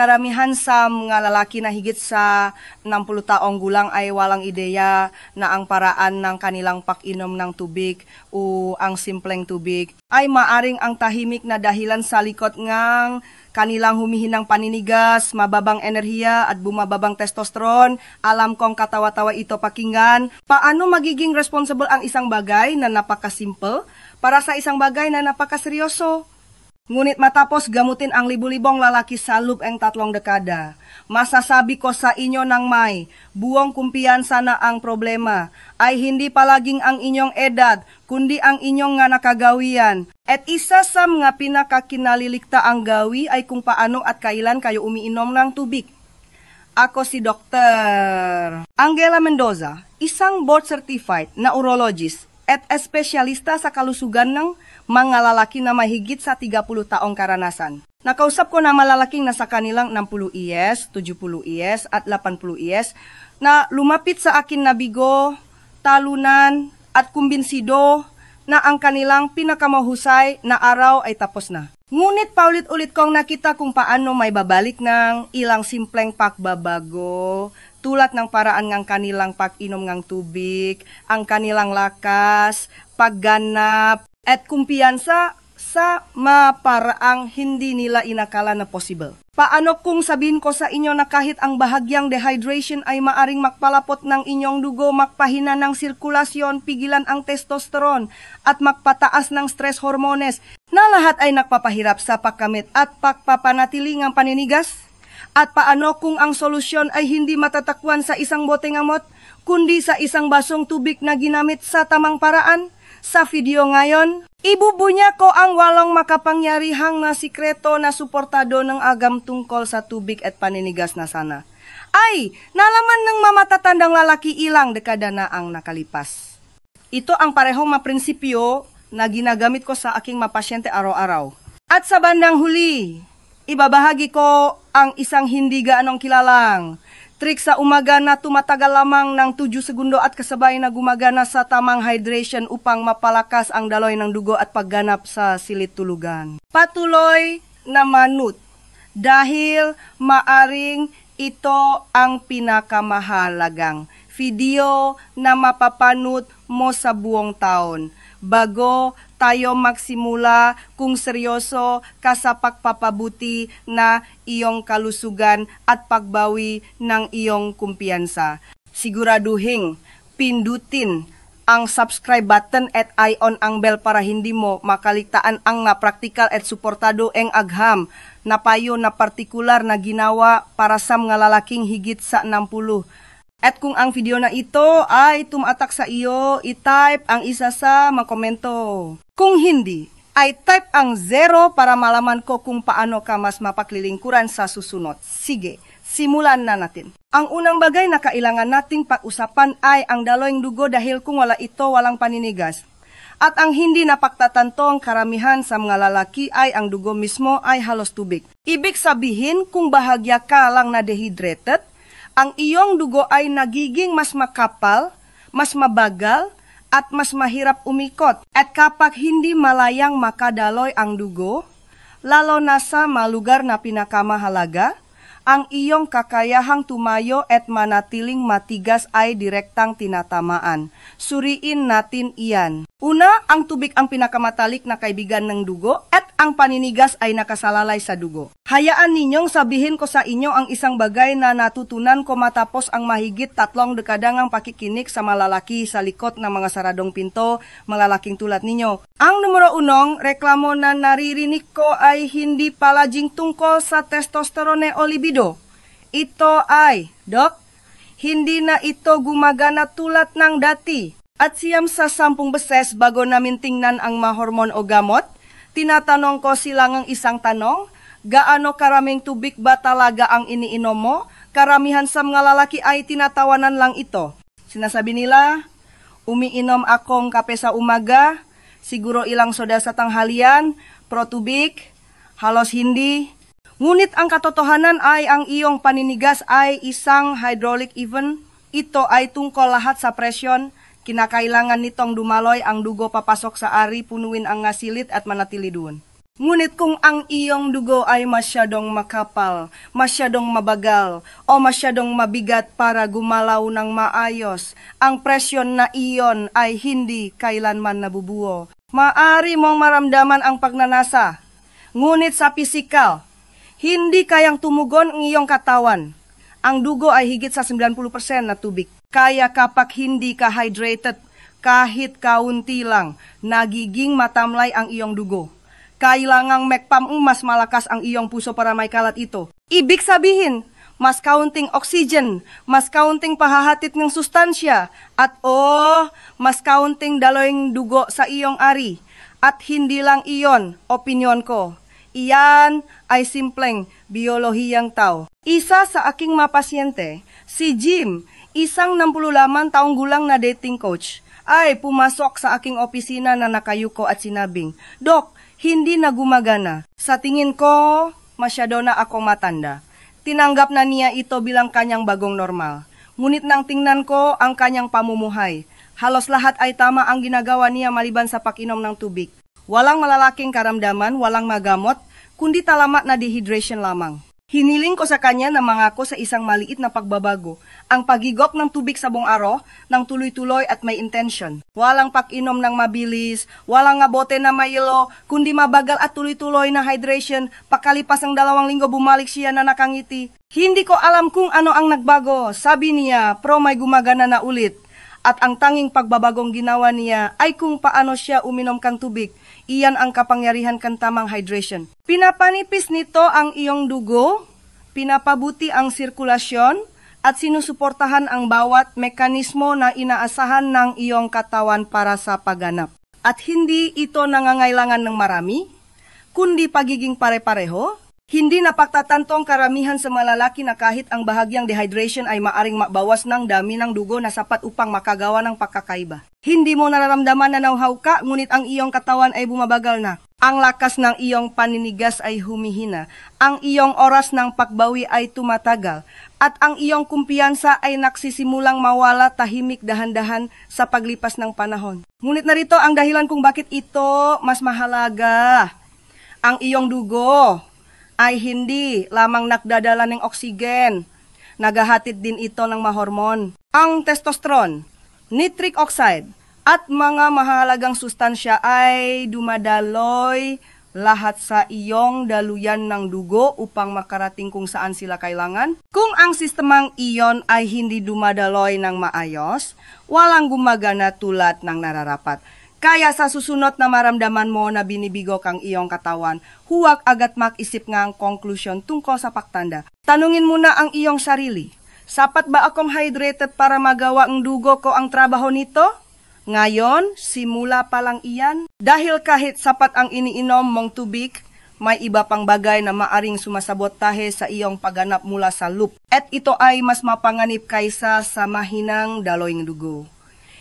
karamihan sa mga lalaki na higit sa 60 taong gulang ay walang ideya na ang paraan ng kanilang pag-inom ng tubig o ang simpleng tubig ay maaring ang tahimik na dahilan sa likod ngang kanilang humihinang paninigas, mababang enerhiya at bumababang testosterone. Alam kong katawa-tawa ito pakinggan. Paano magiging responsible ang isang bagay na napakasimple para sa isang bagay na napakaseryoso? Ngunit matapos gamutin ang libu-libong lalaki sa loob ng 3 dekada, masasabi ko sa inyo ng may buong kumpiyansa na ang problema ay hindi palaging ang inyong edad, kundi ang inyong nga nakagawian. At isa sa mga pinakakinalilikta ang gawi ay kung paano at kailan kayo umiinom ng tubig. Ako si Dr. Angela Mendoza, isang board-certified na urologist at espesyalista sa kalusugan ng mga lalaki na mahigit sa 30 taong karanasan. Nakausap ko na malalaking nasa kanilang 60 years, 70 years at 80 years na lumapit sa akin na bigo, talunan at kumbinsido na ang kanilang pinakamahusay na araw ay tapos na. Ngunit paulit-ulit kong nakita kung paano may babalik ng ilang simpleng pagbabago tulad ng paraan ng kanilang pag-inom ng tubig, ang kanilang lakas, pagganap, at kumpiyansa sa maparaang hindi nila inakala na possible. Paano kung sabihin ko sa inyo na kahit ang bahagyang dehydration ay maaring magpalapot ng inyong dugo, magpahina ng sirkulasyon, pigilan ang testosterone, at magpataas ng stress hormones, na lahat ay nagpapahirap sa pagkamit at pagpapanatili ng paninigas? At paano kung ang solusyon ay hindi matatakwan sa isang boteng amot, kundi sa isang basong tubig na ginamit sa tamang paraan? Sa video ngayon, ibubunya ko ang 8 makapangyarihang na sikreto na suportado ng agam tungkol sa tubig at paninigas na sana ay nalaman ng mamatatandang lalaki ilang dekada na ang nakalipas. Ito ang parehong maprinsipyo na ginagamit ko sa aking mapasyente araw-araw. At sa bandang huli, ibabahagi ko ang isang hindi gaanong kilalang trik sa umaga na tumatagal lamang ng 7 segundo at kasabay na gumagana sa tamang hydration upang mapalakas ang daloy ng dugo at pagganap sa silid tulugan. Patuloy na manut dahil maaring ito ang pinakamahalagang video na mapapanut mo sa buong taon bago tayo magsimula kung seryoso ka sa pagpapabuti na iyong kalusugan at pagbawi ng iyong kumpiyansa. Siguraduhin, pindutin ang subscribe button at i-on ang bell para hindi mo makaligtaan ang praktikal at suportado ang agham na payo na partikular na ginawa para sa mga lalaking higit sa 60. At kung ang video na ito ay tumatak sa iyo, i-type ang isa sa mga komento. Kung hindi, ay type ang 0 para malaman ko kung paano ka mas mapaglilingkuran sa susunod. Sige, simulan na natin. Ang unang bagay na kailangan nating pag-usapan ay ang daloyng dugo dahil kung wala ito, walang paninigas. At ang hindi napagtatantong karamihan sa mga lalaki ay ang dugo mismo ay halos tubig. Ibig sabihin kung bahagya ka lang na dehydrated, ang iyong dugo ay nagiging mas makapal, mas mabagal, at mas mahirap umikot. At kapag hindi malayang makadaloy ang dugo, lalo na sa mga lugar na pinakamahalaga, ang iyong kakayahang tumayo at manatiling matigas ay direktang tinatamaan. Suriin natin iyan. Una, ang tubig ang pinakamatalik na kaibigan ng dugo at ang paninigas ay nakasalalay sa dugo. Hayaan ninyong sabihin ko sa inyo ang isang bagay na natutunan ko matapos ang mahigit 3 dekadang pakikinig sa malalaki sa likod ng mga saradong pinto, malalaking tulad ninyo. Ang numero 1, reklamo na naririnig ko ay hindi palaging tungkol sa testosterone o libido. Ito ay, Dok, hindi na ito gumagana tulad ng dati. At siyam sa 10 beses bago namin tingnan ang mga hormon o gamot, tinatanong ko silang ang isang tanong, gaano karaming tubig ba talaga ang iniinom mo? Karamihan sa mga lalaki ay tinatawanan lang ito. Sinasabi nila, umiinom akong kape sa umaga, siguro ilang soda sa tanghalian, pro tubig, halos hindi. Ngunit ang katotohanan ay ang iyong paninigas ay isang hydraulic event. Ito ay tungkol lahat sa presyon. Kinakailangan nitong dumaloy ang dugo papasok sa ari, punuin ang ngasilit at manatili doon. Ngunit kung ang iyong dugo ay masyadong makapal, masyadong mabagal, o masyadong mabigat para gumalaw ng maayos, ang presyon na iyon ay hindi kailanman nabubuo. Maari mong maramdaman ang pagnanasa, ngunit sa pisikal, hindi kayang tumugon ang iyong katawan. Ang dugo ay higit sa 90% na tubig. Kaya kapag hindi ka hydrated, kahit kaunti lang, nagiging matamlay ang iyong dugo. Kailangang mekpam mas malakas ang iyong puso para may kalat ito. Ibig sabihin, mas kaunting oxygen, mas kaunting pahahatid ng sustansya, at mas kaunting daloyng dugo sa iyong ari. At hindi lang iyon, opinyon ko. Iyan ay simpleng biyolohiyang tao. Isa sa aking mga pasyente, si Jim, isang 68 taong gulang na dating coach, ay pumasok sa aking opisina na nakayuko at sinabing, "Dok, hindi na gumagana. Sa tingin ko, masyado na akong matanda." Tinanggap na niya ito bilang kanyang bagong normal. Ngunit nang tingnan ko ang kanyang pamumuhay, halos lahat ay tama ang ginagawa niya maliban sa pag-inom ng tubig. Walang malalaking karamdaman, walang magamot, kundi talamak na dehydration lamang. Hiniling ko sa kanya na mangako sa isang maliit na pagbabago, ang pagigop ng tubig sa buong araw, ng tuloy-tuloy at may intention. Walang pag-inom ng mabilis, walang nga bote na mayelo, kundi mabagal at tuloy-tuloy na hydration. Pakalipas ng 2 linggo bumalik siya na nakangiti. Hindi ko alam kung ano ang nagbago, sabi niya, pero may gumagana na ulit. At ang tanging pagbabagong ginawa niya ay kung paano siya uminom kang tubig. Iyan ang kapangyarihan kan tamang hydration. Pinapanipis nito ang iyong dugo, pinapabuti ang sirkulasyon, at sinusuportahan ang bawat mekanismo na inaasahan ng iyong katawan para sa pagganap. At hindi ito nangangailangan ng marami, kundi pagiging pare-pareho. Hindi napagtatanto ang karamihan sa malalaki na kahit ang bahagyang dehydration ay maaring mabawas ng dami ng dugo na sapat upang makagawa ng pagkakaiba. Hindi mo nararamdaman na nauhaw ka, ngunit ang iyong katawan ay bumabagal na. Ang lakas ng iyong paninigas ay humihina. Ang iyong oras ng pagbawi ay tumatagal. At ang iyong kumpiyansa ay nagsisimulang mawala tahimik dahan-dahan sa paglipas ng panahon. Ngunit narito ang dahilan kung bakit ito mas mahalaga. Ang iyong dugo ay hindi lamang nagdadala ng oksigen. Naghahatid din ito ng mga hormon. Ang testosterone, nitric oxide, at mga mahalagang sustansya ay dumadaloy lahat sa iyong daluyan ng dugo upang makarating kung saan sila kailangan. Kung ang sistemang iyon ay hindi dumadaloy ng maayos, walang gumagana tulad ng nararapat. Kaya sa susunod na maramdaman mo na binibigo kang iyong katawan, huwag agad mag-isip nga ang konklusyon tungkol sa pagtanda. Tanungin muna ang iyong sarili, sapat ba akong hydrated para magawa ang dugo ko ang trabaho nito? Ngayon, simula pa lang iyan. Dahil kahit sapat ang iniinom mong tubig, may iba pang bagay na maaring sumasabotahe sa iyong pagganap mula sa loop. At ito ay mas mapanganib kaysa sa mahinang daloyng dugo.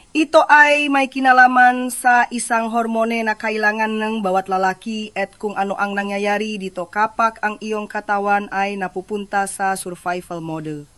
Ito ay may kinalaman sa isang hormone na kailangan ng bawat lalaki at kung ano ang nangyayari dito kapag ang iyong katawan ay napupunta sa survival mode.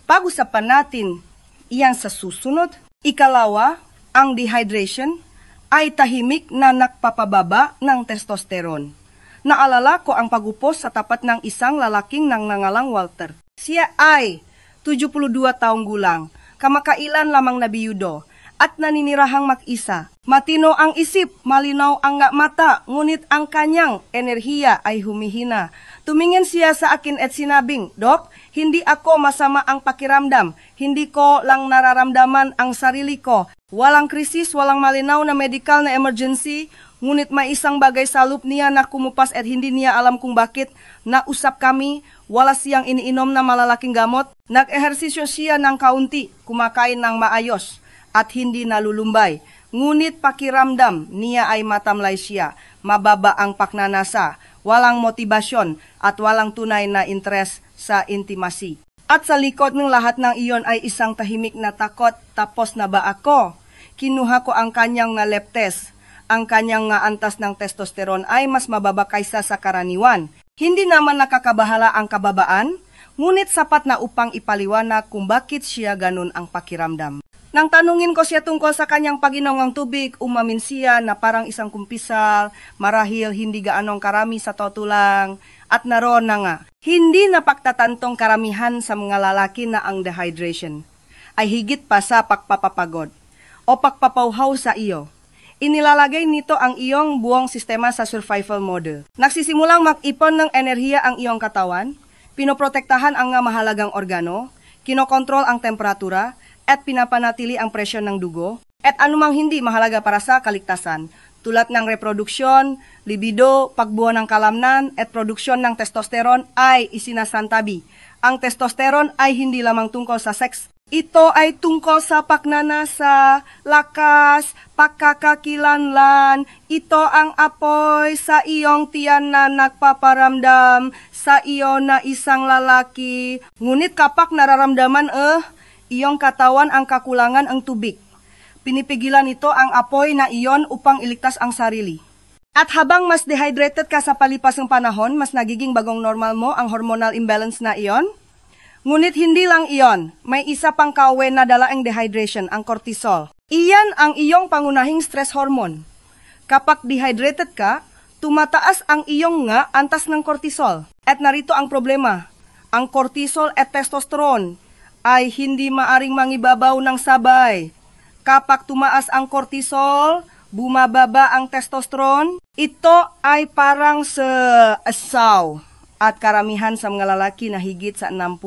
Pag-usapan natin iyan sa susunod. Ikalawa, ang dehydration ay tahimik na nagpapababa ng testosterone. Naalala ko ang pag-upos sa tapat ng isang lalaking nangangalang Walter. Siya ay 72 taong gulang. Kamakailan lamang nabiyudo at naninirahang mag-isa. Matino ang isip, malinaw ang mata, ngunit ang kanyang enerhiya ay humihina. Tumingin siya sa akin at sinabing, "Dok, hindi ako masama ang pakiramdam. Hindi ko lang nararamdaman ang sarili ko. Walang krisis, walang malinaw na medical na emergency, ngunit may isang bagay sa loop niya na kumupas at hindi niya alam kung bakit. Nausap kami, wala siyang iniinom na malalaking gamot. Nag-ehersisyo siya ng kaunti, kumakain ng maayos, at hindi nalulumbay. Ngunit pakiramdam niya ay matamlay siya, mababa ang paknanasa, walang motibasyon at walang tunay na interes sa intimacy. At sa likod ng lahat ng iyon ay isang tahimik na takot, tapos na ba ako? Kinuha ko ang kanyang na lab test. Ang kanyang antas ng testosterone ay mas mababa kaysa sa karaniwan. Hindi naman nakakabahala ang kababaan, Ngunit sapat na upang ipaliwanag kung bakit siya ganun ang pakiramdam. Nang tanungin ko siya tungkol sa kanyang pag-inom ng tubig, umamin siya na parang isang kumpisal, marahil hindi gaanong karami sa totoo lang, at naroon na nga. Hindi napagtatantong karamihan sa mga lalaki na ang dehydration ay higit pa sa pagpapapagod o pagpapauhaw sa iyo. Inilalagay nito ang iyong buong sistema sa survival mode. Nagsisimulang mag-ipon ng enerhiya ang iyong katawan, pinoprotektahan ang mahalagang organo, kinokontrol ang temperatura, at pinapanatili ang presyon ng dugo, at anumang hindi mahalaga para sa kaligtasan, tulad ng reproduksyon, libido, pagbuo ng kalamnan, at produksyon ng testosterone ay isinasantabi. Ang testosterone ay hindi lamang tungkol sa sex. Ito ay tungkol sa pagnanasa, lakas, pagkakakilanlan. Ito ang apoy sa iyong tiyan na nagpaparamdam sa iyo na isang lalaki. Ngunit kapag nararamdaman iyong katawan ang kakulangan ang tubig, pinipigilan ito ang apoy na iyon upang iligtas ang sarili. At habang mas dehydrated ka sa palipas ng panahon, mas nagiging bagong normal mo ang hormonal imbalance na iyon. Ngunit hindi lang iyon, may isa pang kauwi na dala ang dehydration, ang cortisol. Iyan ang iyong pangunahing stress hormone. Kapag dehydrated ka, tumataas ang iyong antas ng cortisol. At narito ang problema, ang cortisol at testosterone ay hindi maaring mangibabaw ng sabay. Kapag tumaas ang cortisol, bumababa ang testosterone, ito ay parang sa asaw. At karamihan sa mga lalaki na higit sa 60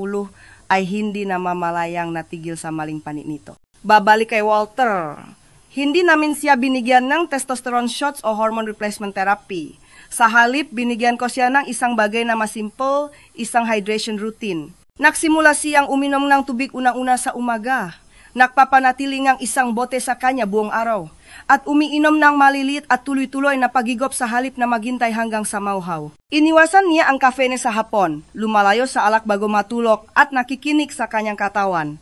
ay hindi namamalayang natigil sa maling panit nito. Babalik kay Walter. Hindi namin siya binigyan ng testosterone shots o hormone replacement therapy. Sa halip, binigyan ko siya ng isang bagay na mas simple, isang hydration routine. Nagsimula siyang uminom ng tubig unang-una sa umaga. Nagpapanatili ngang isang bote sa kanya buong araw. At umiinom ng maliliit at tuloy-tuloy na pagigop sa halip na maghintay hanggang sa mauhaw. Iniwasan niya ang kafene sa hapon, lumalayo sa alak bago matulog at nakikinig sa kanyang katawan.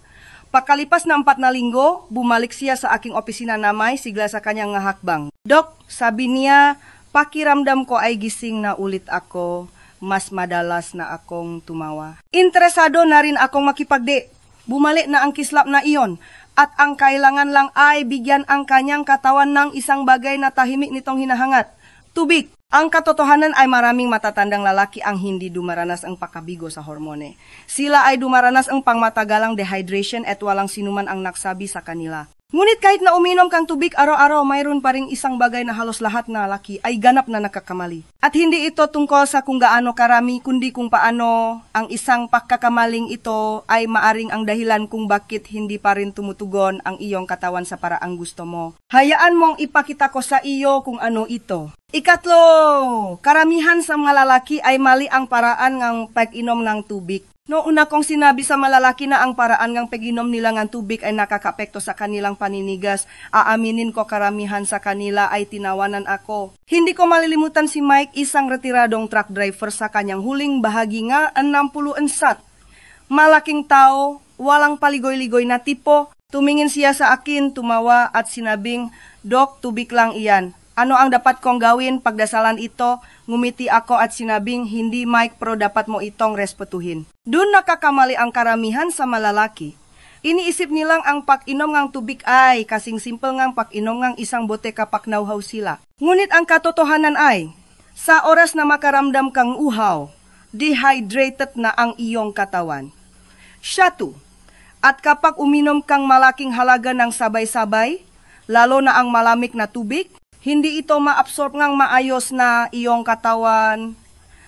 Pagkalipas ng 4 na linggo, bumalik siya sa aking opisina na may sigla sa kanyang hakbang. Dok, sabi niya, pakiramdam ko ay gising na ulit ako. Mas madalas na akong tumawa. Interesado na rin akong makipagdi. Bumalik na ang kislap na iyon. At ang kailangan lang ay bigyan ang kanyang katawan ng isang bagay na tahimik nitong hinahangat. Tubig. Ang katotohanan ay maraming matatandang lalaki ang hindi dumaranas ang pakabigo sa hormone. Sila ay dumaranas ang pangmatagalang dehydration at walang sinuman ang nagsabi sa kanila. Ngunit kahit na uminom kang tubig araw-araw, mayroon pa ring isang bagay na halos lahat na lalaki ay ganap na nakakamali. At hindi ito tungkol sa kung gaano karami, kundi kung paano ang isang pagkakamaling ito ay maaring ang dahilan kung bakit hindi pa rin tumutugon ang iyong katawan sa paraang gusto mo. Hayaan mong ipakita ko sa iyo kung ano ito. Ikatlo, karamihan sa mga lalaki ay mali ang paraan ng pag-inom ng tubig. Noong una kong sinabi sa malalaki na ang paraan ng pag-inom nila ng tubig ay nakakapekto sa kanilang paninigas, aaminin ko karamihan sa kanila ay tinawanan ako. Hindi ko malilimutan si Mike, isang retiradong truck driver sa kanyang huling bahagi nga, 60 ansat. Malaking tao, walang paligoy-ligoy na tipo. Tumingin siya sa akin, tumawa at sinabing, "Dok, tubig lang iyan. Ano ang dapat kong gawin? Pagdasalan ito." Ngumiti ako at sinabing, "Hindi Mike, pero dapat mo itong respetuhin." Doon nakakamali ang karamihan sa malalaki. Iniisip nilang ang pag-inom ng tubig ay kasing simple ngang pag-inom ng isang bote kapag nauhaw sila. Ngunit ang katotohanan ay, sa oras na makaramdam kang uhaw, dehydrated na ang iyong katawan. Shatu. At kapag uminom kang malaking halaga ng sabay-sabay, lalo na ang malamig na tubig, hindi ito ma-absorb ngang maayos na iyong katawan.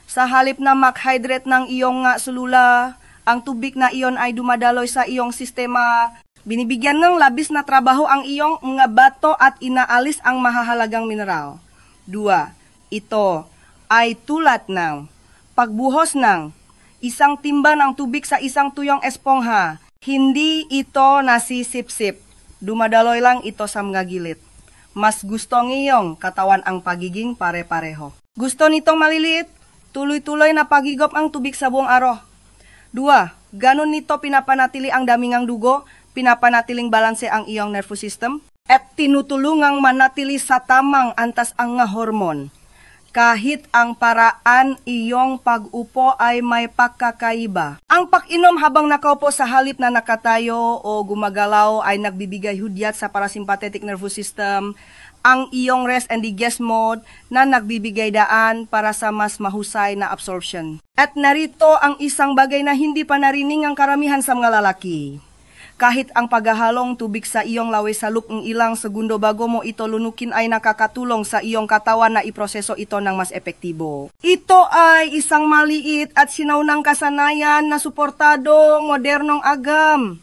Sa halip na mag-hydrate ng iyong sulula, ang tubig na iyon ay dumadaloy sa iyong sistema. Binibigyan ng labis na trabaho ang iyong mga bato at inaalis ang mahahalagang mineral. 2. Ito ay tulad ng pagbuhos ng isang timba ng tubig sa isang tuyong espongha. Hindi ito nasisip-sip. Dumadaloy lang ito sa mga gilid. Mas gusto ngiyong katawan ang pagiging pare-pareho. Gusto nitong maliliit, tuloy-tuloy na pagigop ang tubig sa buong araw. 2. Ganon nito pinapanatili ang dami ng dugo, pinapanatiling balanse ang iyong nervous system, at tinutulungang manatili sa tamang antas ang hormon. kahit ang paraan iyong pag-upo ay may pagkakaiba. Ang pag-inom habang nakaupo sa halip na nakatayo o gumagalaw ay nagbibigay hudyat sa parasympathetic nervous system, ang iyong rest and digest mode na nagbibigay daan para sa mas mahusay na absorption. At narito ang isang bagay na hindi pa narinig ang karamihan sa mga lalaki. Kahit ang paghahalong tubig sa iyong lawi sa loob ng ilang segundo bago mo ito lunukin ay nakakatulong sa iyong katawan na iproseso ito ng mas epektibo. Ito ay isang maliit at sinaunang kasanayan na suportado modernong agam.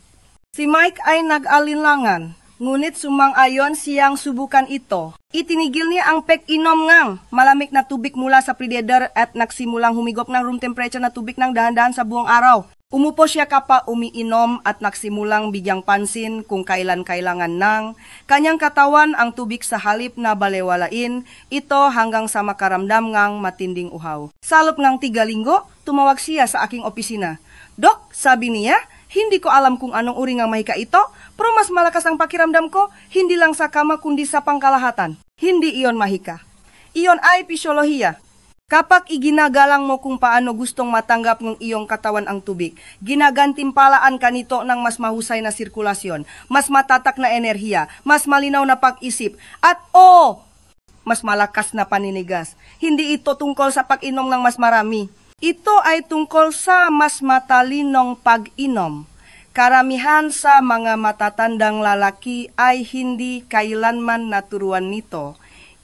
Si Mike ay nag-alinlangan, ngunit sumang-ayon siyang subukan ito. Itinigil niya ang pag-inom ngang malamig na tubig mula sa predator at nagsimulang humigop ng room temperature na tubig ng dahan-dahan sa buong araw. Umupo siya kapag umiinom at nagsimulang bigyang pansin kung kailan kailangan ng kanyang katawan ang tubig sa halip na balewalain ito hanggang sa makaramdam ngang matinding uhaw. Sa loob ng 3 linggo, tumawag siya sa aking opisina. "Dok," sabi niya, "hindi ko alam kung anong uri ng mahika ito, pero mas malakas ang pakiramdam ko, hindi lang sa kama kundi sa pangkalahatan." Hindi iyon mahika. Iyon ay pisyolohiya. Kapag iginagalang mo kung paano gustong matanggap ng iyong katawan ang tubig, ginagantimpalaan ka nito ng mas mahusay na sirkulasyon, mas matatak na enerhiya, mas malinaw na pag-isip, at mas malakas na paninigas. Hindi ito tungkol sa pag-inom ng mas marami. Ito ay tungkol sa mas matalinong pag-inom. Karamihan sa mga matatandang lalaki ay hindi kailanman naturuan nito.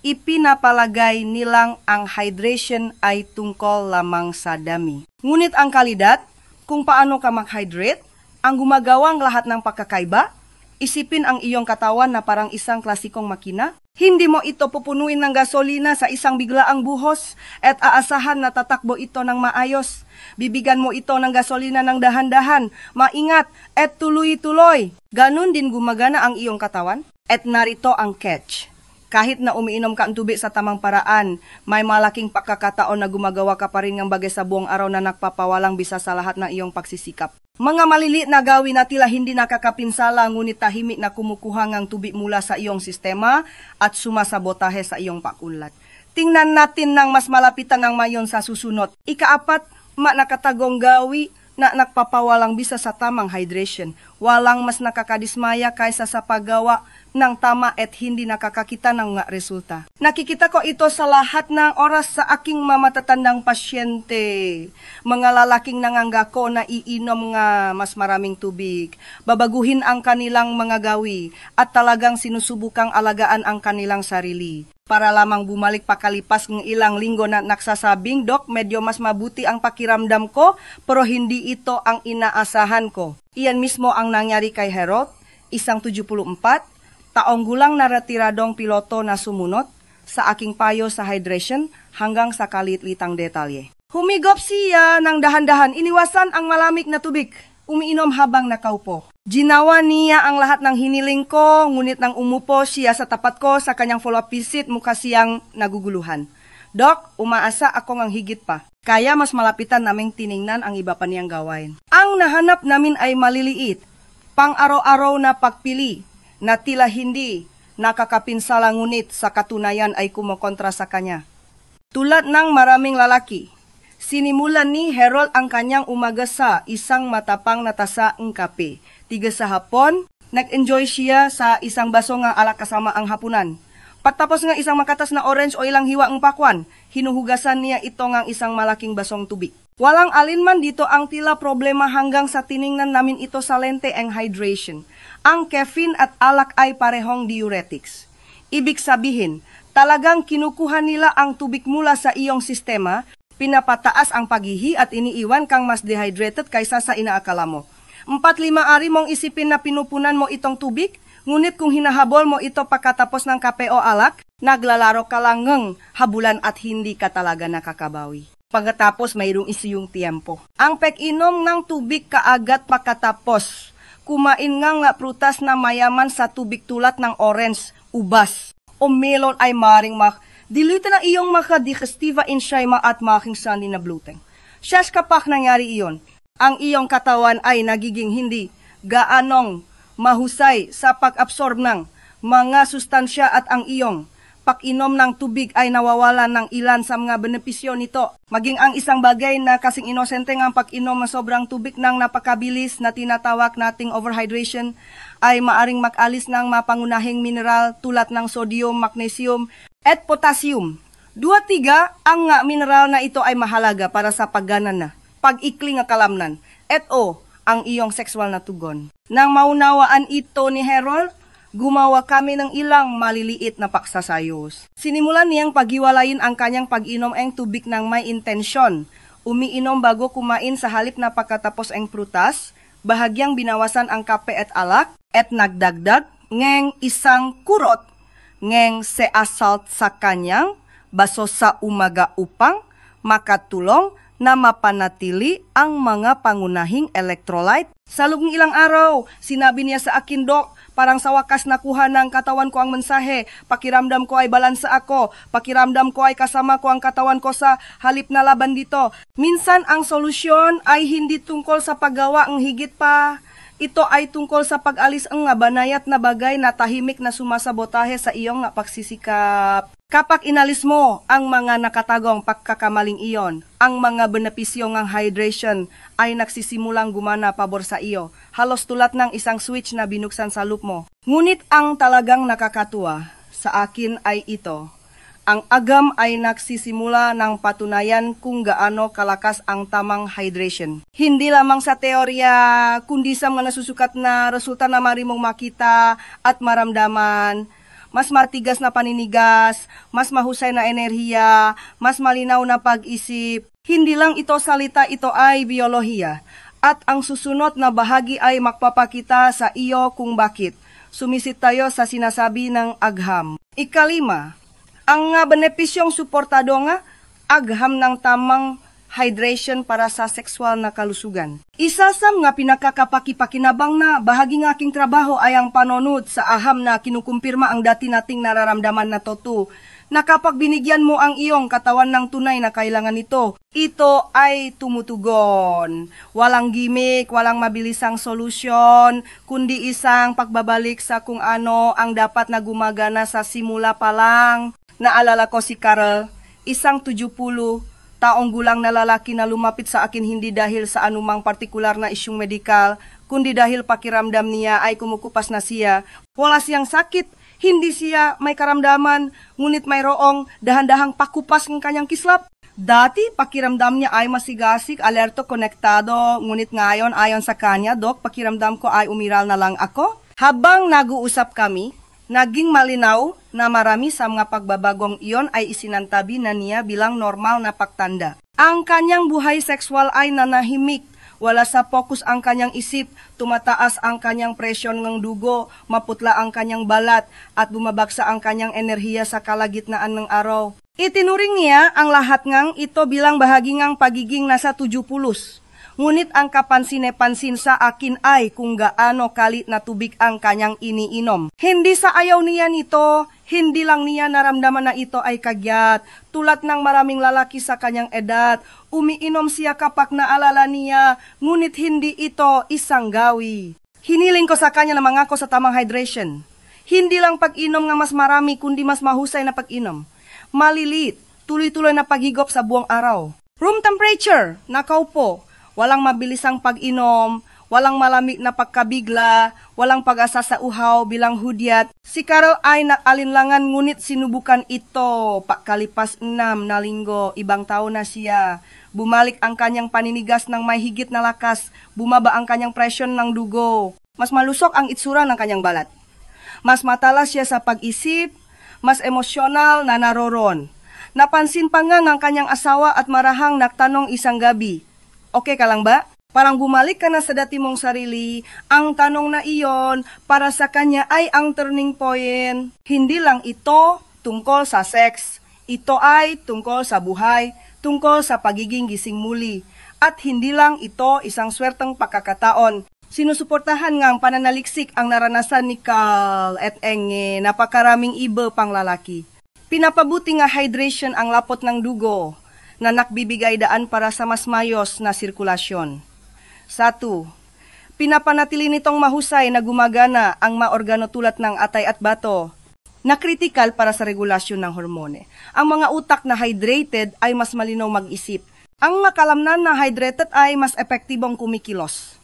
Ipinapalagay nilang ang hydration ay tungkol lamang sa dami. Ngunit ang kalidad, kung paano ka mag-hydrate, ang gumagawang lahat ng pagkakaiba, isipin ang iyong katawan na parang isang klasikong makina. Hindi mo ito pupunuin ng gasolina sa isang biglaang buhos at aasahan na tatakbo ito ng maayos. Bibigan mo ito ng gasolina ng dahan-dahan, maingat at tuloy-tuloy. Ganun din gumagana ang iyong katawan. At narito ang catch. Kahit na umiinom ka ng tubig sa tamang paraan, may malaking pagkakataon na gumagawa ka pa rin ng bagay sa buong araw na nagpapawalang bisa sa lahat ng iyong pagsisikap. Mga maliliit na gawin na tila hindi nakakapinsala ngunit tahimik na kumukuha ng tubig mula sa iyong sistema at sumasabotahe sa iyong pakunlat. Tingnan natin ng mas malapitan ng mayon sa susunod. Ika-4, nakatagong gawi na nagpapawalang bisa sa tamang hydration. Walang mas nakakadismaya kaysa sa paggawa ng tama at hindi nakakakita ng resulta. Nakikita ko ito sa lahat ng oras sa aking mamatatandang pasyente. Mga lalaking nanganggako na iinom nga mas maraming tubig. Babaguhin ang kanilang mga gawi at talagang sinusubukang alagaan ang kanilang sarili. Para lamang bumalik pakalipas ng ilang linggo na nagsasabing, "Dok, medyo mas mabuti ang pakiramdam ko, pero hindi ito ang inaasahan ko." Iyan mismo ang nangyari kay Harold, isang 74 taong gulang na retiradong piloto na sumunod sa aking payo sa hydration hanggang sa kaliit-litang detalye. Humigop siya ng dahan-dahan, iniwasan ang malamig na tubig, umiinom habang nakaupo. Ginawa niya ang lahat ng hiniling ko, ngunit nang umupo siya sa tapat ko sa kanyang follow-up visit, mukha siyang naguguluhan. "Dok, umaasa ako ngang higit pa. Kaya mas malapitan naming tiningnan ang iba pa niyang gawain. Ang nahanap namin ay maliliit, pang-araw-araw na pagpili, na tila hindi nakakapinsala ngunit sa katunayan ay kumokontra sa kanya. Tulad ng maraming lalaki, sinimulan ni Harold ang kanyang umaga sa isang matapang na tasa ng kape. Tiga sa hapon, nag-enjoy siya sa isang baso ng alak kasama ang hapunan. Pagtapos ng isang makatas na orange o ilang hiwa ng pakwan, hinuhugasan niya ito ng isang malaking basong tubig. Walang alinman dito ang tila problema hanggang sa tiningnan namin ito sa lente ang hydration. Ang caffeine at alak ay parehong diuretics. Ibig sabihin, talagang kinukuha nila ang tubig mula sa iyong sistema, pinapataas ang paghihi at iniiwan kang mas dehydrated kaysa sa inaakala mo. 4-5 ari mong isipin na pinupunan mo itong tubig, ngunit kung hinahabol mo ito pagkatapos ng kape o alak, naglalaro ka lang ng habulan at hindi ka talaga nakakabawi. Pagkatapos mayroong isiyong tiempo. Ang pag-inom ng tubig kaagad pagkatapos, kumain nga prutas na mayaman sa tubig tulad ng orange, ubas, o melon ay maring dilute na iyong makadigestiva enzyme at making sandi na bloating. Siyas kapag nangyari iyon, ang iyong katawan ay nagiging hindi gaanong mahusay sa pag-absorb ng mga sustansya at ang iyong pag-inom ng tubig ay nawawalan ng ilan sa mga benepisyo nito. Maging ang isang bagay na kasing inosente ng pag-inom ng sobrang tubig ng napakabilis na tinatawag nating overhydration ay maaring mag-alis ng mapangunahing mineral tulad ng sodium, magnesium, at potassium. Dua-tiga ang mineral na ito ay mahalaga para sa pagganan na, pag-ikli nga kalamnan, at ang iyong sexual na tugon. Nang maunawaan ito ni Harold, gumawa kami ng ilang maliliit na paksasayos. Sinimulan niyang paghiwalayin ang kanyang pag-inom ng tubig ng may intensyon. Umiinom bago kumain sa halip na pagkatapos ang prutas, bahagyang binawasan ang kape at alak, at nagdagdag ngeng isang kurot, ngeng sea salt sa kanyang baso sa umaga upang makatulong na mapanatili ang mga pangunahing electrolyte. Sa loob ng ilang araw, sinabi niya sa akin, Dok, parang sa wakas nakuha ng katawan ko ang mensahe. Pakiramdam ko ay balansa ako. Pakiramdam ko ay kasama ko ang katawan ko sa halip na laban dito. Minsan ang solusyon ay hindi tungkol sa paggawa ang higit pa. Ito ay tungkol sa pag-alis ang banayat na bagay na tahimik na sumasabotahe sa iyong pagsisikap. Kapag inalis mo ang mga nakatagong pagkakamaling iyon, ang mga benepisyo ng hydration ay nagsisimulang gumana pabor sa iyo, halos tulad ng isang switch na binuksan sa loop mo. Ngunit ang talagang nakakatuwa sa akin ay ito. Ang agam ay nagsisimula ng patunayan kung gaano kalakas ang tamang hydration. Hindi lamang sa teorya, kundi sa mga nasusukat na resulta na marimong makita at maramdaman. Mas matigas na paninigas, mas mahusay na enerhiya, mas malinaw na pag-isip. Hindi lang ito salita, ito ay biolohiya. At ang susunod na bahagi ay magpapakita sa iyo kung bakit. Sumisit tayo sa sinasabi ng agham. Ikalima, ang benepisyong suportado nga, agham ng tamang hydration para sa sexual na kalusugan. Isa sa mga pinakakapakipakinabang na bahagi ng aking trabaho ay ang panonod sa aham na kinukumpirma ang dati nating nararamdaman na totoo, na kapag binigyan mo ang iyong katawan ng tunay na kailangan nito, ito ay tumutugon. Walang gimmick, walang mabilisang solusyon, kundi isang pagbabalik sa kung ano ang dapat na gumagana sa simula pa lang. Naalala ko si Carol, isang 70 taong gulang na lalaki na lumapit sa akin hindi dahil sa anumang partikular na isyung medikal, kundi dahil pakiramdam niya ay kumukupas na siya. Wala siyang sakit, hindi siya may karamdaman, ngunit mayroong dahan-dahang pakupas ng kanyang kislap. Dati, pakiramdam niya ay masigasig, alerto, konektado, ngunit ngayon ayon sa kanya, Dok, pakiramdam ko ay umiral na lang ako. Habang nag-uusap kami, naging malinaw na marami sa mga pagbabagong iyon ay isinantabi na niya bilang normal na pagtanda. Ang kanyang buhay sexual ay nanahimik, wala sa focus ang kanyang isip, tumataas ang kanyang presyon ng dugo, maputla ang kanyang balat, at bumabagsa ang kanyang enerhiya sa kalagitnaan ng araw. Itinuring niya ang lahat ngang ito bilang bahagi ng pagiging nasa 70. Ngunit ang kapansin-pansin sa akin ay kung gaano kalit na tubig ang kanyang iniinom. Hindi sa ayaw niya nito, hindi lang niya naramdaman na ito ay kagyat. Tulad ng maraming lalaki sa kanyang edad, umiinom siya kapag naalala niya, ngunit hindi ito isang gawi. Hiniling ko sa kanya na mangako sa tamang hydration. Hindi lang pag-inom nga mas marami, kundi mas mahusay na pag-inom. Malilit, tuloy-tuloy na paghigop sa buong araw. Room temperature, nakaupo. Walang mabilisang pag-inom, walang malamig na pagkabigla, walang pag-asa sa uhaw bilang hudyat. Si Carol ay naalinlangan ngunit sinubukan ito. Pakalipas 6 na linggo, ibang tao na siya. Bumalik ang kanyang paninigas ng may higit na lakas, bumaba ang kanyang presyon ng dugo. Mas malusok ang itsura ng kanyang balat. Mas matalas siya sa pag-isip, mas emosyonal na naroron. Napansin pa nga ng kanyang asawa at marahang nagtanong isang gabi, okay ka lang ba? Parang bumalik ka na sa dati mong sarili. Ang tanong na iyon para sa kanya ay ang turning point. Hindi lang ito tungkol sa sex. Ito ay tungkol sa buhay, tungkol sa pagiging gising muli. At hindi lang ito isang swerteng pagkakataon. Sinusuportahan nga ang pananaliksik ang naranasan ni Carl at Enge, napakaraming iba pang lalaki. Pinapabuti nga hydration ang lapot ng dugo, na nakbibigay daan para sa mas mayos na sirkulasyon. 1. Pinapanatili nitong mahusay na gumagana ang maorgano tulad ng atay at bato. na kritikal para sa regulasyon ng hormone. Ang mga utak na hydrated ay mas malinaw mag-isip. Ang makalamnan na hydrated ay mas epektibong kumikilos.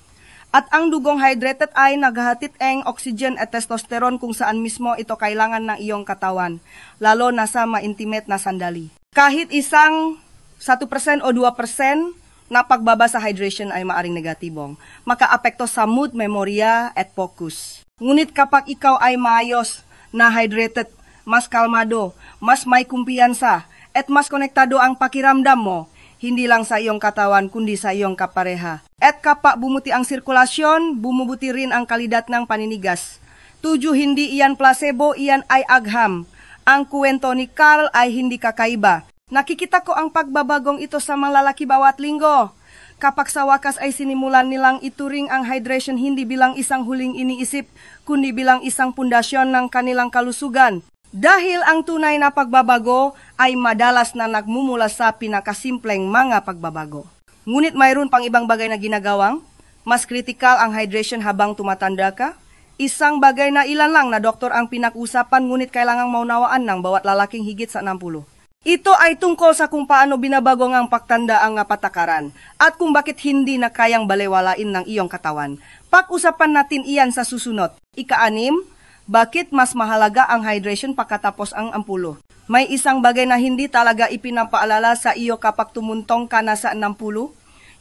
At ang dugong hydrated ay naghahatid ang oxygen at testosterone kung saan mismo ito kailangan ng iyong katawan, lalo na sa ma-intimate na sandali. Kahit isang 1% o 2% na pagbaba sa hydration ay maaring negatibong, makaapekto sa mood, memorya at focus. Ngunit kapag ikaw ay maayos na hydrated, mas kalmado, mas may kumpiyansa, at mas konektado ang pakiramdam mo, hindi lang sa iyong katawan kundi sa iyong kapareha. At kapag bumuti ang sirkulasyon, bumubuti rin ang kalidad ng paninigas. Tuju, hindi iyan placebo, iyan ay agham. Ang kuwento ni Carl ay hindi kakaiba. Nakikita ko ang pagbabagong ito sa mga lalaki bawat linggo. Kapag sa wakas ay sinimulan nilang ituring ang hydration hindi bilang isang huling iniisip, kundi bilang isang pundasyon ng kanilang kalusugan. Dahil ang tunay na pagbabago ay madalas na nagmumula sa pinakasimpleng mga pagbabago. Ngunit mayroon pang ibang bagay na ginagawang mas kritikal ang hydration habang tumatanda ka. Isang bagay na ilan lang na doktor ang pinag-usapan ngunit kailangang maunawaan ng bawat lalaking higit sa 60. Ito ay tungkol sa kung paano binabago ang pagtanda ang patakaran at kung bakit hindi na kayang balewalain ng iyong katawan. Pag-usapan natin iyan sa susunod. Ika-6, bakit mas mahalaga ang hydration pagkatapos ang 60? May isang bagay na hindi talaga ipinapaalala sa iyo kapag tumuntong ka na sa 60.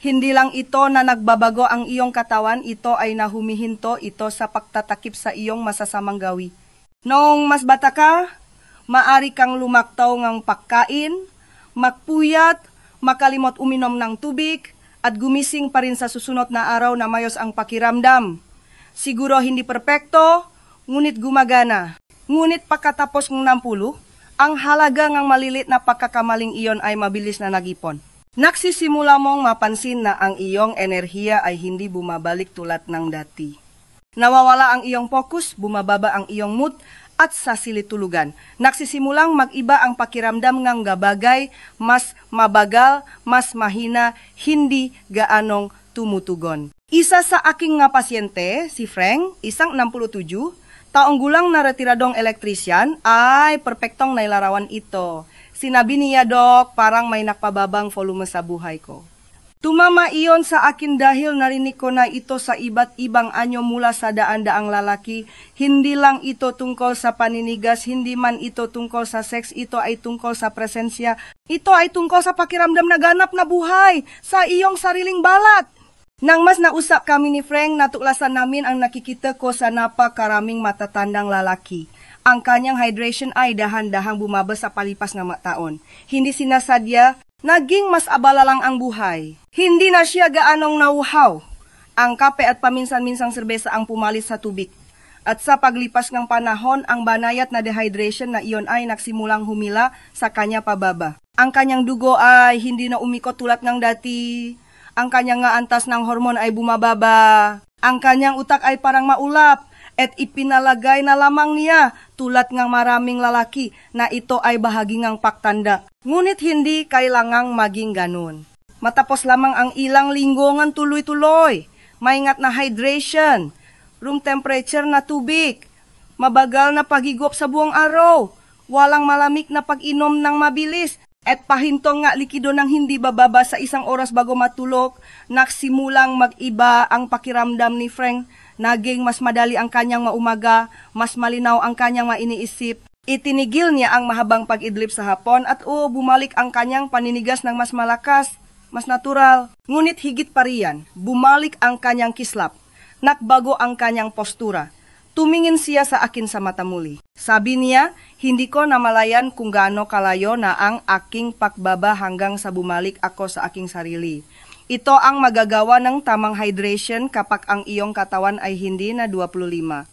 Hindi lang ito na nagbabago ang iyong katawan, ito ay nahumihinto ito sa pagtatakip sa iyong masasamang gawi. Noong mas bata ka, maari kang lumaktaw ng pagkain, magpuyat, makalimot uminom ng tubig, at gumising pa rin sa susunod na araw na mayos ang pakiramdam. Siguro hindi perpekto, ngunit gumagana. Ngunit pagkatapos ng 60, ang halaga ng malilit na pagkakamaling iyon ay mabilis na nagipon. Nagsisimula mong mapansin na ang iyong enerhiya ay hindi bumabalik tulad ng dati. Nawawala ang iyong focus, bumababa ang iyong mood, at sa silid-tulugan. Nagsisimulang mag-iba ang pakiramdam ng gabagay, mas mabagal, mas mahina, hindi gaanong tumutugon. Isa sa aking nga pasyente, si Frank, isang 67, taong gulang na retiradong elektrisyan, ay perpektong nailarawan ito. Sinabi niya, Dok, parang may nakpababang volume sa buhay ko. Tumama iyon sa akin dahil narinig ko na ito sa iba't ibang anyo mula sa daan-daang lalaki. Hindi lang ito tungkol sa paninigas, hindi man ito tungkol sa sex, ito ay tungkol sa presensya. Ito ay tungkol sa pakiramdam na ganap na buhay sa iyong sariling balat. Nang mas nausap kami ni Frank, natuklasan namin ang nakikita ko sa napakaraming matatandang lalaki. Ang kanyang hydration ay dahan-dahang bumaba sa palipas ng mga taon. Hindi sinasadya, naging mas abala lang ang buhay. Hindi na siya gaanong nauhaw. Ang kape at paminsan-minsang serbesa ang pumalit sa tubig. At sa paglipas ng panahon, ang banayat na dehydration na iyon ay nagsimulang humila sa kanya pababa. Ang kanyang dugo ay hindi na umikot tulad ng dati. Ang kanyang nga antas ng hormon ay bumababa. Ang kanyang utak ay parang maulap. At ipinalagay na lamang niya tulad ng maraming lalaki na ito ay bahagi ng pagtanda. Ngunit hindi kailangang maging ganun. Matapos lamang ang ilang linggo ng tuloy-tuloy, maingat na hydration, room temperature na tubig, mabagal na paghigop sa buong araw, walang malamig na pag-inom ng mabilis, at pahintong nga likido ng hindi bababa sa 1 oras bago matulog, nagsimulang mag-iba ang pakiramdam ni Frank. Naging mas madali ang kanyang maumaga, mas malinaw ang kanyang mainiisip. Itinigil niya ang mahabang pag-idlip sa hapon at bumalik ang kanyang paninigas ng mas malakas, mas natural. Ngunit higit pa riyan, bumalik ang kanyang kislap. Nakbago ang kanyang postura. Tumingin siya sa akin sa mata muli. Sabi niya, hindi ko namalayan kung gaano kalayo na ang aking pagbaba hanggang sa bumalik ako sa aking sarili. Ito ang magagawa ng tamang hydration kapag ang iyong katawan ay hindi na 25.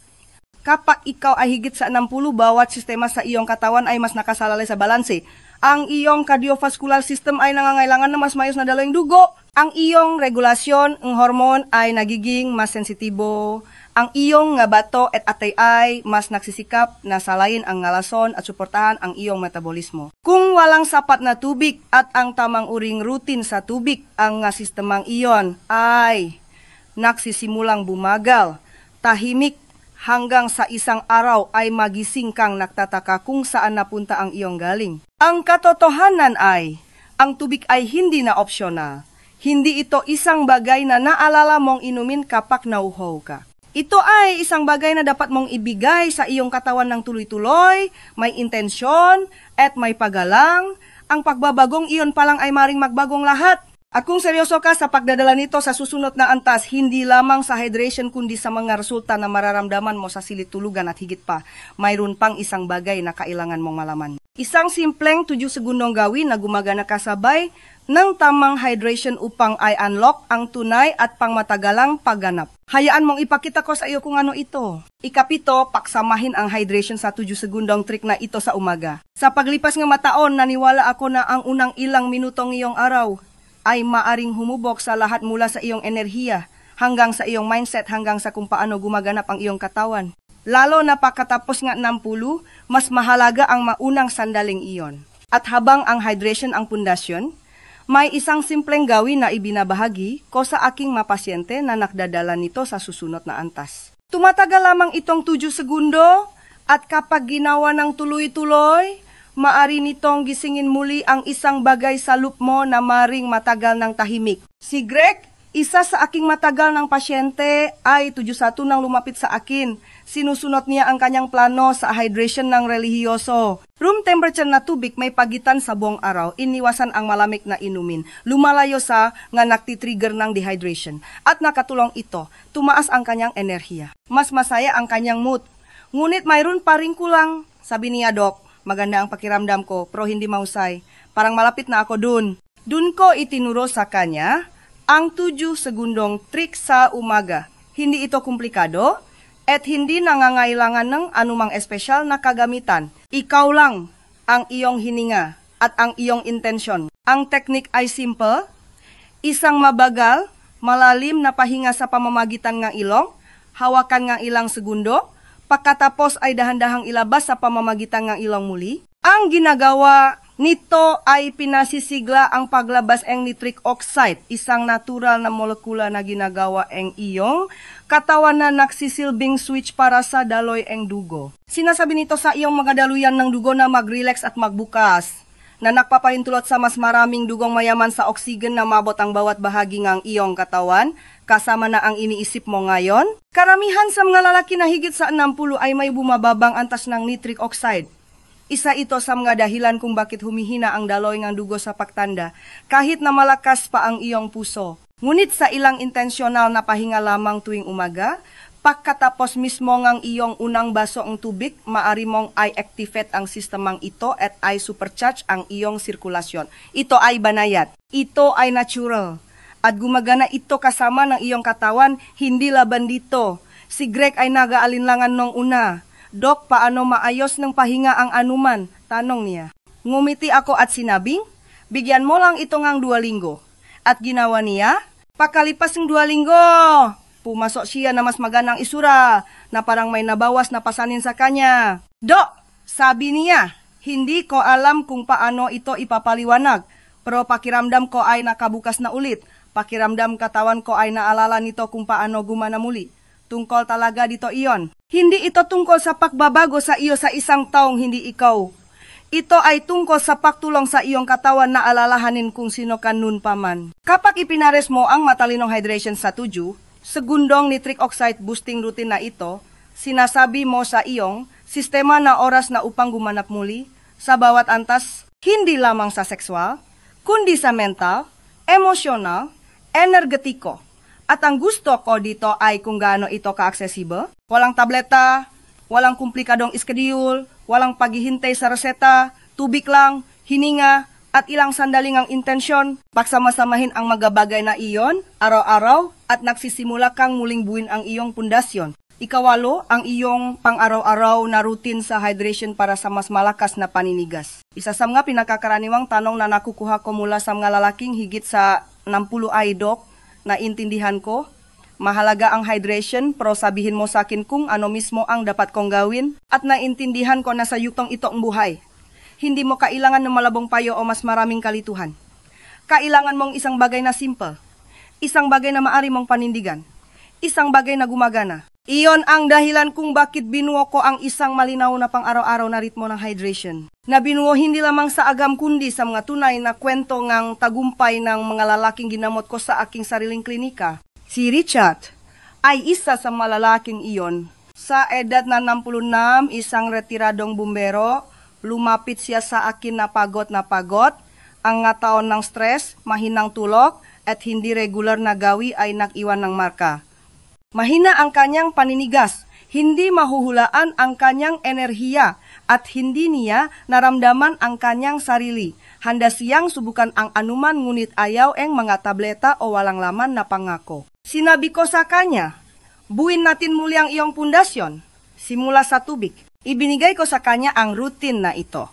Kapag ikaw ay higit sa 60, bawat sistema sa iyong katawan ay mas nakasalalay sa balanse. Ang iyong cardiovascular system ay nangangailangan ng mas mayos na daloy ng dugo. Ang iyong regulasyon ng hormone ay nagiging mas sensitibo. Ang iyong nga bato at atay ay mas nagsisikap na salayin ang ngalason at suportahan ang iyong metabolismo. Kung walang sapat na tubig at ang tamang uring routine sa tubig, ang nga sistemang iyon ay nagsisimulang bumagal, tahimik, hanggang sa isang araw ay magising kang nagtataka kung saan napunta ang iyong galing. Ang katotohanan ay, ang tubig ay hindi na optional. Hindi ito isang bagay na naalala mong inumin kapag nauhaw ka. Ito ay isang bagay na dapat mong ibigay sa iyong katawan ng tuloy-tuloy, may intensyon, at may paggalang. Ang pagbabagong iyon pa lang ay maring magbagong lahat. At kung seryoso ka sa pagdadala nito sa susunod na antas, hindi lamang sa hydration kundi sa mga resulta na mararamdaman mo sa silid tulugan at higit pa, mayroon pang isang bagay na kailangan mong malaman. Isang simpleng 7 segundong gawin na gumagana kasabay ng tamang hydration upang i-unlock ang tunay at pangmatagalang pagganap. Hayaan mong ipakita ko sa iyo kung ano ito. Ikapito, paksamahin ang hydration sa 7 segundong trick na ito sa umaga. Sa paglipas ng mataon, naniwala ako na ang unang ilang minutong iyong araw ay maaring humubog sa lahat mula sa iyong enerhiya, hanggang sa iyong mindset, hanggang sa kung paano gumaganap ang iyong katawan. Lalo na pagkatapos nga ng 60, mas mahalaga ang maunang sandaling iyon. At habang ang hydration ang pundasyon, may isang simpleng gawin na ibinabahagi ko sa aking mapasyente na nakdadala nito sa susunod na antas. Tumatagal lamang itong 7 segundo at kapag ginawa ng tuloy-tuloy, maari nitong gisingin muli ang isang bagay sa loop mo na maring matagal ng tahimik. Si Greg, isa sa aking matagal ng pasyente, ay 71 nang lumapit sa akin. Sinusunod niya ang kanyang plano sa hydration ng relihiyoso. Room temperature na tubig may pagitan sa buong araw, iniwasan ang malamig na inumin. Lumalayo sa nga nagtitrigger ng dehydration. At nakatulong ito, tumaas ang kanyang enerhiya. Mas masaya ang kanyang mood. Ngunit mayroon pa rin kulang, sabi niya, Dok. Maganda ang pakiramdam ko, pero hindi mahusay. Parang malapit na ako dun. Dun ko itinuro sa kanya ang 7 segundong trick sa umaga. Hindi ito komplikado at hindi nangangailangan ng anumang espesyal na kagamitan. Ikaw lang ang iyong hininga at ang iyong intensyon. Ang technique ay simple, isang mabagal, malalim na pahinga sa pamamagitan ng ilong, hawakan ng ilang segundo, pagkatapos ay dahan-dahang ilabas sa pamamagitan ng ilong muli. Ang ginagawa nito ay pinasisigla ang paglabas ng nitric oxide, isang natural na molekula na ginagawa ang iyong katawan na nagsisilbing switch para sa daloy ng dugo. Sinasabi nito sa iyong mga daluyan ng dugo na mag-relax at magbukas, na nagpapahintulot sa mas maraming dugong mayaman sa oksigen na mabot ang bawat bahagi ng iyong katawan, kasama na ang iniisip mo ngayon. Karamihan sa mga lalaki na higit sa 60 ay may bumababang antas ng nitric oxide. Isa ito sa mga dahilan kung bakit humihina ang daloy ng dugo sa pagtanda, kahit na malakas pa ang iyong puso. Ngunit sa ilang intensyonal na pahinga lamang tuwing umaga, pagkatapos mismo ng iyong unang baso ng tubig, maari mong i-activate ang sistemang ito at i-supercharge ang iyong sirkulasyon. Ito ay banayad. Ito ay natural. At gumagana ito kasama ng iyong katawan, hindi laban dito. Si Greg ay nag-aalinlangan nung una. Dok, paano maayos ng pahinga ang anuman? Tanong niya. Ngumiti ako at sinabing, bigyan mo lang ito ngang 2 linggo. At ginawa niya, pakalipas ng 2 linggo, pumasok siya na mas magandang isura, na parang may nabawas na pasanin sa kanya. Dok, sabi niya, hindi ko alam kung paano ito ipapaliwanag, pero pakiramdam ko ay nakabukas na ulit. Pakiramdam katawan ko ay naalala nito kung paano gumana muli. Tungkol talaga dito iyon. Hindi ito tungkol sa pagbabago sa iyo sa isang taong hindi ikaw. Ito ay tungkol sa pagtulong sa iyong katawan na alalahanin kung sino ka nun pa man. Kapag ipinares mo ang matalinong hydration sa 7 segundong nitric oxide boosting routine na ito, sinasabi mo sa iyong sistema na oras na upang gumanap muli sa bawat antas, hindi lamang sa sexual, kundi sa mental, emosyonal, energetiko. At ang gusto ko dito ay kung gaano ito ka-accessible. Walang tableta, walang komplikadong schedule, walang paghihintay sa reseta, tubig lang, hininga, at ilang sandaling ang intensyon. Pagsama-samahin ang magabagay na iyon, araw-araw, at nagsisimula kang muling buuin ang iyong pundasyon. Ikawalo, ang iyong pang-araw-araw na routine sa hydration para sa mas malakas na paninigas. Isa sa mga pinakakaraniwang tanong na nakukuha ko mula sa mga lalaking higit sa 60 ay, Dok, naintindihan ko, mahalaga ang hydration, pero sabihin mo sa akin kung ano mismo ang dapat kong gawin. At naintindihan ko na sa yugtong ito ang buhay. Hindi mo kailangan ng malabong payo o mas maraming kalituhan. Kailangan mong isang bagay na simple, isang bagay na maari mong panindigan, isang bagay na gumagana. Iyon ang dahilan kung bakit binuo ko ang isang malinaw na pang-araw-araw na ritmo ng hydration. Na binuo hindi lamang sa agam kundi sa mga tunay na kwento ng tagumpay ng mga lalaking ginamot ko sa aking sariling klinika. Si Richard ay isa sa malalaking iyon. Sa edad na 66, isang retiradong bumbero, lumapit siya sa akin na pagod, ang nga taon ng stress, mahinang tulog, at hindi regular na gawi ay nag-iwan ng marka. Mahina ang kanyang paninigas, hindi mahuhulaan ang kanyang enerhiya, at hindi niya naramdaman ang kanyang sarili. Handa siyang subukan ang anuman ngunit ayaw ang mga tableta o walang laman na pangako. Sinabi ko sa kanya, buuin natin muli ang iyong pundasyon, simula sa tubig. Ibinigay ko sa kanya ang routine na ito.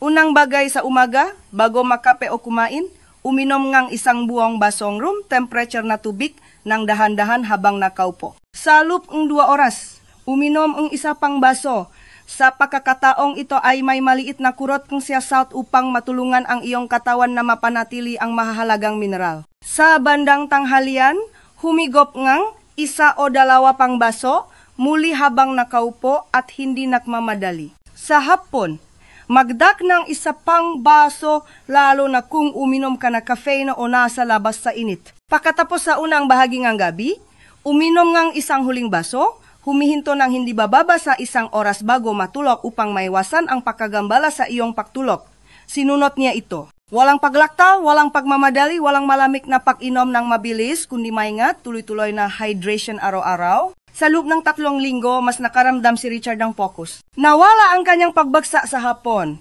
Unang bagay sa umaga, bago makape o kumain, uminom ngang isang buong basong room temperature na tubig ng dahan-dahan habang nakaupo. Sa loob ng 2 oras, uminom ang isa pang baso. Sa pagkakataong ito ay may maliit na kurot kung siya salt upang matulungan ang iyong katawan na mapanatili ang mahalagang mineral. Sa bandang tanghalian, humigop ngang 1 o 2 pang baso, muli habang nakaupo at hindi nakmamadali. Sa hapon, magdak ng 1 pang baso lalo na kung uminom ka na caffeine o nasa labas sa init. Pagkatapos sa unang bahagi ng gabi, uminom ng 1 huling baso, humihinto ng hindi bababa sa 1 oras bago matulog upang maiwasan ang pagkagambala sa iyong pagtulog. Sinunod niya ito. Walang paglaktaw, walang pagmamadali, walang malamig na pag-inom ng mabilis, kundi maingat, tuloy-tuloy na hydration araw-araw. Sa loob ng 3 linggo, mas nakaramdam si Richard ng focus. Nawala ang kanyang pagbagsak sa hapon.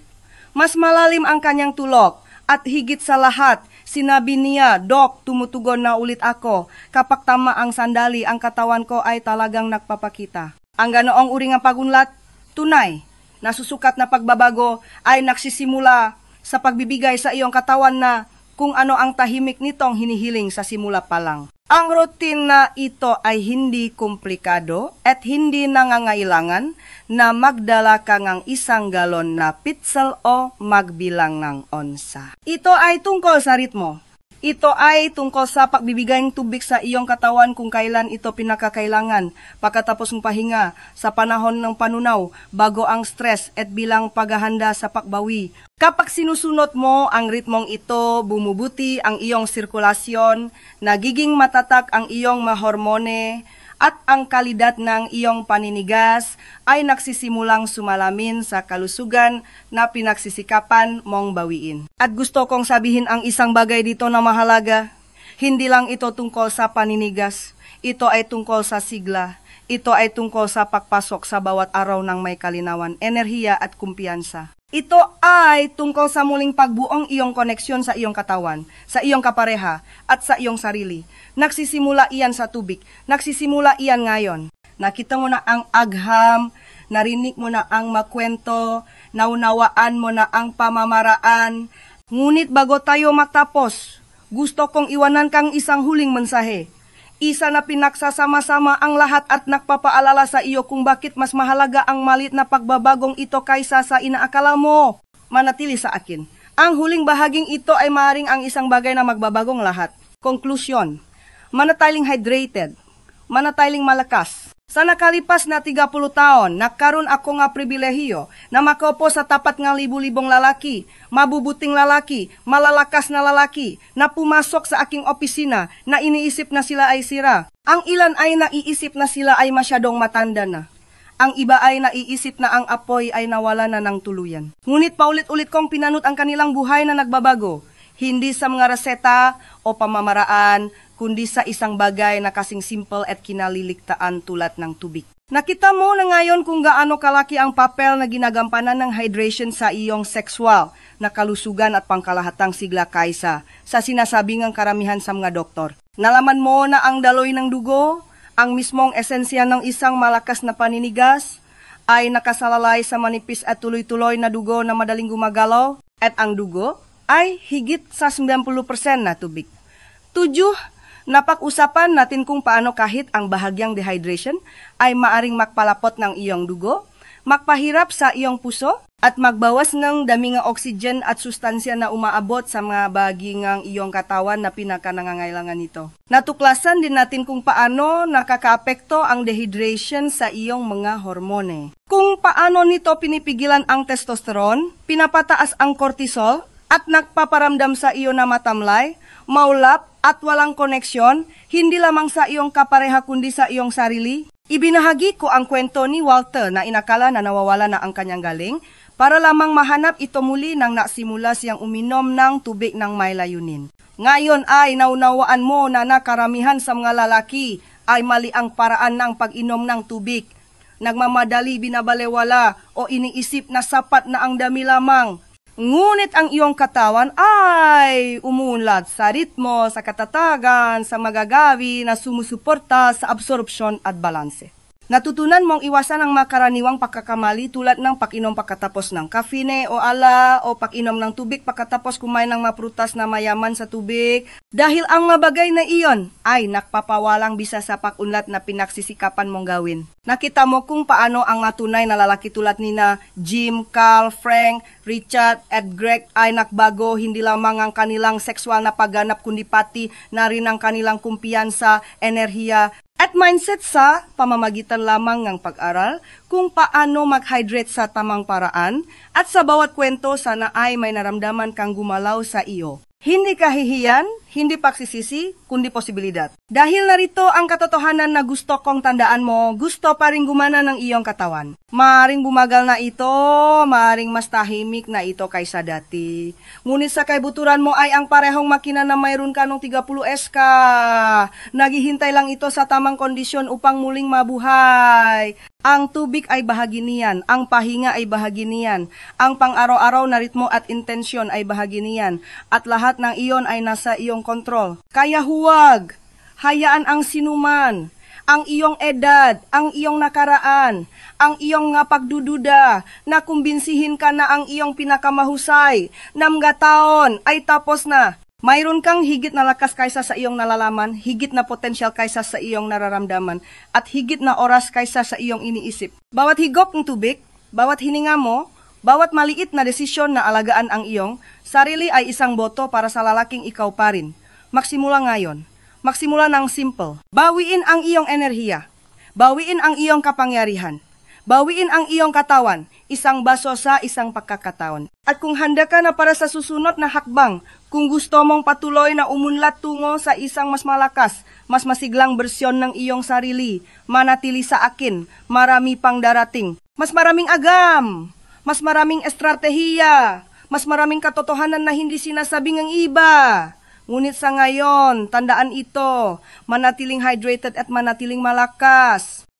Mas malalim ang kanyang tulog. At higit sa lahat, sinabi niya, Dok, tumutugon na ulit ako. Kapag tama ang sandali, ang katawan ko ay talagang nagpapakita. Ang ganoong uri ng pagunlad, tunay. Nasusukat na pagbabago ay nagsisimula sa pagbibigay sa iyong katawan na kung ano ang tahimik nitong hinihiling sa simula pa lang. Ang routine na ito ay hindi komplikado at hindi nangangailangan na magdala ka ng 1 galon na pitsal o magbilang ng onsa. Ito ay tungkol sa ritmo. Ito ay tungkol sa pagbibigay ng tubig sa iyong katawan kung kailan ito pinakakailangan, pagkatapos ng pahinga, sa panahon ng panunaw, bago ang stress at bilang paghahanda sa pagbawi. Kapag sinusunod mo ang ritmong ito, bumubuti ang iyong sirkulasyon, nagiging matatag ang iyong mahormone, at ang kalidad ng iyong paninigas ay nagsisimulang sumalamin sa kalusugan na pinagsisikapan mong bawiin. At gusto kong sabihin ang isang bagay dito na mahalaga. Hindi lang ito tungkol sa paninigas. Ito ay tungkol sa sigla. Ito ay tungkol sa pagpasok sa bawat araw ng may kalinawan, enerhiya at kumpiyansa. Ito ay tungkol sa muling pagbuong iyong koneksyon sa iyong katawan, sa iyong kapareha, at sa iyong sarili. Nagsisimula iyan sa tubig. Nagsisimula iyan ngayon. Nakita mo na ang agham, narinig mo na ang makwento, naunawaan mo na ang pamamaraan. Ngunit bago tayo magtapos, gusto kong iwanan kang isang huling mensahe. Isa na pinagsasama-sama ang lahat at nagpapaalala sa iyo kung bakit mas mahalaga ang maliit na pagbabagong ito kaysa sa inaakala mo. Manatili sa akin. Ang huling bahaging ito ay maaaring ang isang bagay na magbabagong lahat. Konklusyon. Manatiling hydrated. Manatiling malakas. Sa nakalipas na 30 taon, nagkaroon ako nga pribilehiyo na makaupo sa tapat ng libu-libong lalaki, mabubuting lalaki, malalakas na lalaki, na pumasok sa aking opisina na iniisip na sila ay sira. Ang ilan ay naiisip na sila ay masyadong matanda na. Ang iba ay naiisip na ang apoy ay nawala na ng tuluyan. Ngunit paulit-ulit kong pinanut ang kanilang buhay na nagbabago, hindi sa mga reseta o pamamaraan, kundi sa isang bagay na kasing simple at kinaliligtaan tulad ng tubig. Nakita mo na ngayon kung gaano kalaki ang papel na ginagampanan ng hydration sa iyong sexual na kalusugan at pangkalahatang sigla kaysa sa sinasabing ang karamihan sa mga doktor. Nalaman mo na ang daloy ng dugo, ang mismong esensya ng isang malakas na paninigas, ay nakasalalay sa manipis at tuloy-tuloy na dugo na madaling gumagalaw, at ang dugo ay higit sa 90% na tubig. Napag-usapan natin kung paano kahit ang bahagyang dehydration ay maaring magpalapot ng iyong dugo, magpahirap sa iyong puso, at magbawas ng dami nga oxygen at sustansya na umaabot sa mga bahagi ng iyong katawan na pinakanangangailangan nito. Natuklasan din natin kung paano nakakaapekto ang dehydration sa iyong mga hormone. Kung paano nito pinipigilan ang testosterone, pinapataas ang cortisol, at nagpaparamdam sa iyo na matamlay, maulap at walang koneksyon, hindi lamang sa iyong kapareha kundi sa iyong sarili. Ibinahagi ko ang kwento ni Walter na inakala na nawawala na ang kanyang galing para lamang mahanap ito muli nang nasimula siyang uminom ng tubig ng may layunin. Ngayon ay naunawaan mo na nakaramihan sa mga lalaki ay mali ang paraan ng pag-inom ng tubig. Nagmamadali, binabalewala o iniisip na sapat na ang dami lamang. Ngunit ang iyong katawan ay umunlad sa ritmo, sa katatagan, sa magagawi na sumusuporta sa absorpsyon at balanse. Natutunan mong iwasan ang makaraniwang pagkakamali tulad ng pag-inom pagkatapos ng kafine o ala o pag-inom ng tubig pagkatapos kumain ng maprutas na mayaman sa tubig dahil ang mabagay na iyon ay nakpapawalang bisa sa pag-unlad na pinagsisikapan mong gawin. Nakita mo kung paano ang matunay na lalaki tulad nina Jim, Carl, Frank, Richard at Greg ay nakbago hindi lamang ang kanilang sexual na pagganap kundi pati na rin ang kanilang kumpiyansa, enerhiya, at mindset sa pamamagitan lamang ng pag-aral kung paano mag-hydrate sa tamang paraan at sa bawat kwento sana ay may naramdaman kang gumalaw sa iyo. Hindi kahihiyan, hindi pagsisisi, kundi posibilidad. Dahil narito ang katotohanan na gusto kong tandaan mo, gusto pa rin gumana ng iyong katawan. Maaring bumagal na ito, maaring mas tahimik na ito kaysa dati. Ngunit sa kaibuturan mo ay ang parehong makina na mayroon ka nung 30 SK. Naghihintay lang ito sa tamang kondisyon upang muling mabuhay. Ang tubig ay bahagi niyan, ang pahinga ay bahagi niyan, ang pang-araw-araw na ritmo at intensyon ay bahagi niyan, at lahat ng iyon ay nasa iyong kontrol. Kaya huwag, hayaan ang sinuman, ang iyong edad, ang iyong nakaraan, ang iyong nga pagdududa, na kumbinsihin ka na ang iyong pinakamahusay, na mga taon ay tapos na. Mayroon kang higit na lakas kaysa sa iyong nalalaman, higit na potensyal kaysa sa iyong nararamdaman, at higit na oras kaysa sa iyong iniisip. Bawat higop ng tubig, bawat hininga mo, bawat maliit na desisyon na alagaan ang iyong sarili ay isang boto para sa lalaking ikaw pa rin. Magsimula ngayon. Magsimula ng simple. Bawiin ang iyong enerhiya. Bawiin ang iyong kapangyarihan. Bawiin ang iyong katawan, isang baso sa isang pagkakataon. At kung handa ka na para sa susunod na hakbang, kung gusto mong patuloy na umunlad tungo sa isang mas malakas, mas masiglang bersyon ng iyong sarili, manatili sa akin, marami pang darating. Mas maraming agam, mas maraming estratehiya, mas maraming katotohanan na hindi sinasabing ang iba. Ngunit sa ngayon, tandaan ito, manatiling hydrated at manatiling malakas.